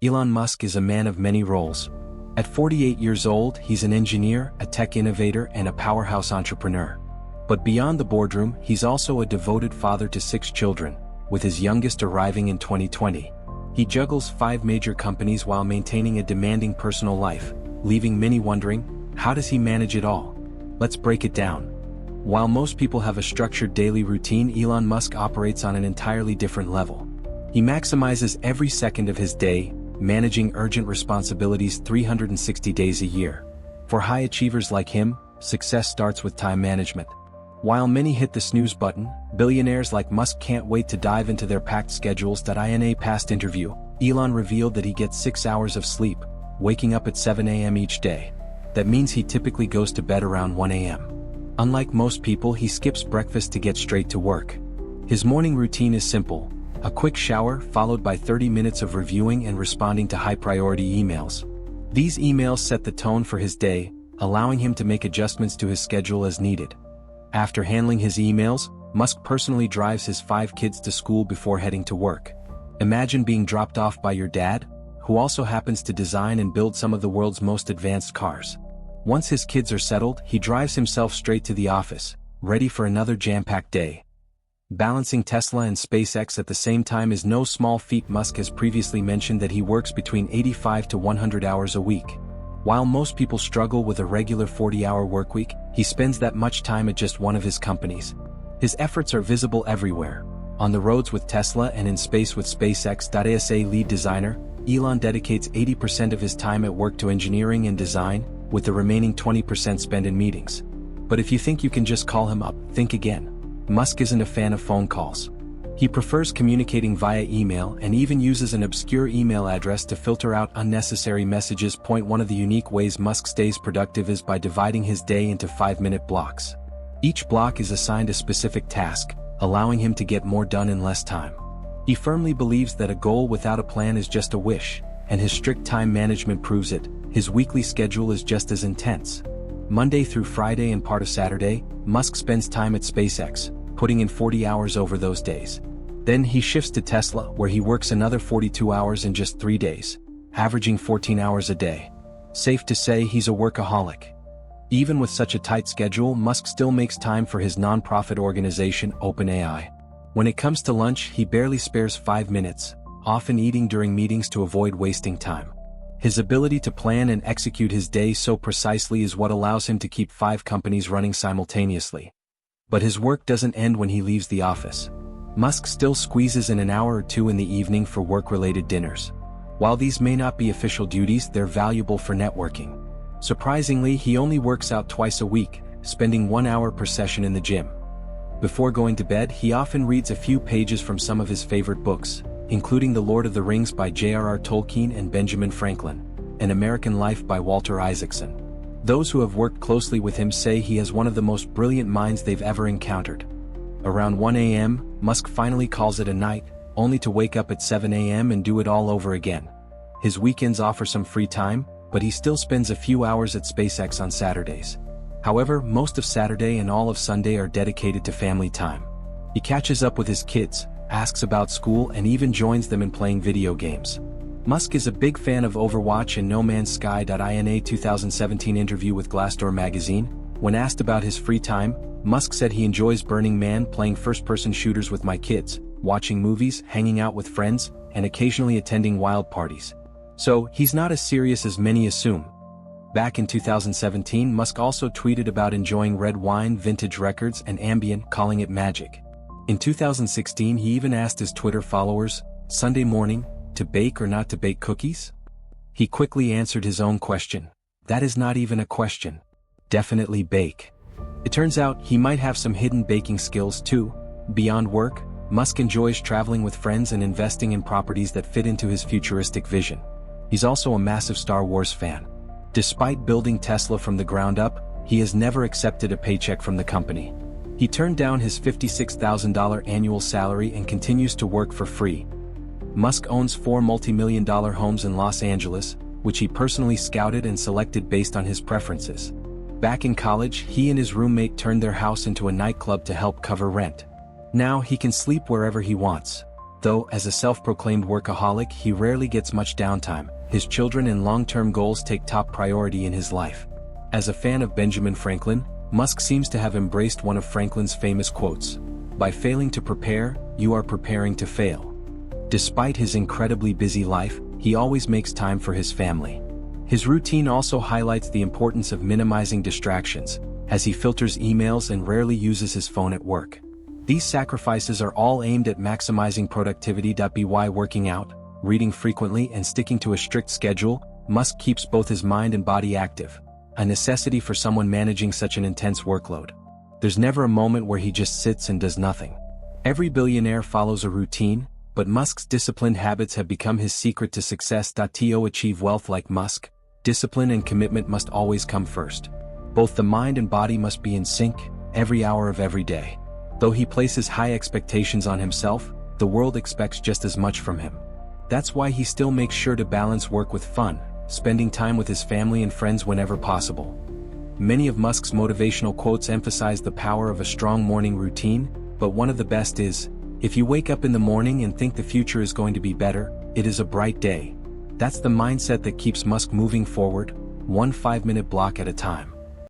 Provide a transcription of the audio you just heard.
Elon Musk is a man of many roles. At 48 years old, he's an engineer, a tech innovator, and a powerhouse entrepreneur. But beyond the boardroom, he's also a devoted father to 6 children, with his youngest arriving in 2020. He juggles 5 major companies while maintaining a demanding personal life, leaving many wondering, how does he manage it all? Let's break it down. While most people have a structured daily routine, Elon Musk operates on an entirely different level. He maximizes every second of his day, managing urgent responsibilities 360 days a year. For high achievers like him, success starts with time management. While many hit the snooze button, billionaires like Musk can't wait to dive into their packed schedules. In a past interview, Elon revealed that he gets 6 hours of sleep, waking up at 7 a.m. each day. That means he typically goes to bed around 1 a.m. Unlike most people, he skips breakfast to get straight to work. His morning routine is simple: a quick shower followed by 30 minutes of reviewing and responding to high-priority emails. These emails set the tone for his day, allowing him to make adjustments to his schedule as needed. After handling his emails, Musk personally drives his 5 kids to school before heading to work. Imagine being dropped off by your dad, who also happens to design and build some of the world's most advanced cars. Once his kids are settled, he drives himself straight to the office, ready for another jam-packed day. Balancing Tesla and SpaceX at the same time is no small feat. Musk has previously mentioned that he works between 85 to 100 hours a week. While most people struggle with a regular 40-hour workweek, he spends that much time at just one of his companies. His efforts are visible everywhere: on the roads with Tesla and in space with SpaceX. As a lead designer, Elon dedicates 80% of his time at work to engineering and design, with the remaining 20% spent in meetings. But if you think you can just call him up, think again. Musk isn't a fan of phone calls. He prefers communicating via email and even uses an obscure email address to filter out unnecessary messages. One of the unique ways Musk stays productive is by dividing his day into 5-minute blocks. Each block is assigned a specific task, allowing him to get more done in less time. He firmly believes that a goal without a plan is just a wish, and his strict time management proves it. His weekly schedule is just as intense. Monday through Friday and part of Saturday, Musk spends time at SpaceX, putting in 40 hours over those days. Then he shifts to Tesla, where he works another 42 hours in just 3 days, averaging 14 hours a day. Safe to say he's a workaholic. Even with such a tight schedule, Musk still makes time for his non-profit organization, OpenAI. When it comes to lunch, he barely spares 5 minutes, often eating during meetings to avoid wasting time. His ability to plan and execute his day so precisely is what allows him to keep 5 companies running simultaneously. But his work doesn't end when he leaves the office. Musk still squeezes in an hour or 2 in the evening for work-related dinners. While these may not be official duties, they're valuable for networking. Surprisingly, he only works out twice a week, spending 1 hour per session in the gym. Before going to bed, he often reads a few pages from some of his favorite books, including The Lord of the Rings by J.R.R. Tolkien and Benjamin Franklin, An American Life by Walter Isaacson. Those who have worked closely with him say he has one of the most brilliant minds they've ever encountered. Around 1 a.m., Musk finally calls it a night, only to wake up at 7 a.m. and do it all over again. His weekends offer some free time, but he still spends a few hours at SpaceX on Saturdays. However, most of Saturday and all of Sunday are dedicated to family time. He catches up with his kids, asks about school, and even joins them in playing video games. Musk is a big fan of Overwatch and No Man's Sky. In a 2017 interview with Glassdoor magazine, when asked about his free time, Musk said he enjoys Burning Man, playing first-person shooters with my kids, watching movies, hanging out with friends, and occasionally attending wild parties. So, he's not as serious as many assume. Back in 2017, Musk also tweeted about enjoying red wine, vintage records, and Ambien, calling it magic. In 2016, he even asked his Twitter followers, Sunday morning, to bake or not to bake cookies? He quickly answered his own question. That is not even a question. Definitely bake. It turns out he might have some hidden baking skills too. Beyond work, Musk enjoys traveling with friends and investing in properties that fit into his futuristic vision. He's also a massive Star Wars fan. Despite building Tesla from the ground up, he has never accepted a paycheck from the company. He turned down his $56,000 annual salary and continues to work for free. Musk owns 4 multi-million-dollar homes in Los Angeles, which he personally scouted and selected based on his preferences. Back in college, he and his roommate turned their house into a nightclub to help cover rent. Now he can sleep wherever he wants. Though, as a self-proclaimed workaholic, he rarely gets much downtime. His children and long-term goals take top priority in his life. As a fan of Benjamin Franklin, Musk seems to have embraced one of Franklin's famous quotes: "By failing to prepare, you are preparing to fail." Despite his incredibly busy life, he always makes time for his family. His routine also highlights the importance of minimizing distractions, as he filters emails and rarely uses his phone at work. These sacrifices are all aimed at maximizing productivity. By working out, reading frequently, and sticking to a strict schedule, Musk keeps both his mind and body active, a necessity for someone managing such an intense workload. There's never a moment where he just sits and does nothing. Every billionaire follows a routine, but Musk's disciplined habits have become his secret to success. To achieve wealth like Musk, discipline and commitment must always come first. Both the mind and body must be in sync, every hour of every day. Though he places high expectations on himself, the world expects just as much from him. That's why he still makes sure to balance work with fun, spending time with his family and friends whenever possible. Many of Musk's motivational quotes emphasize the power of a strong morning routine, but one of the best is, "If you wake up in the morning and think the future is going to be better, it is a bright day." That's the mindset that keeps Musk moving forward, one 5-minute block at a time.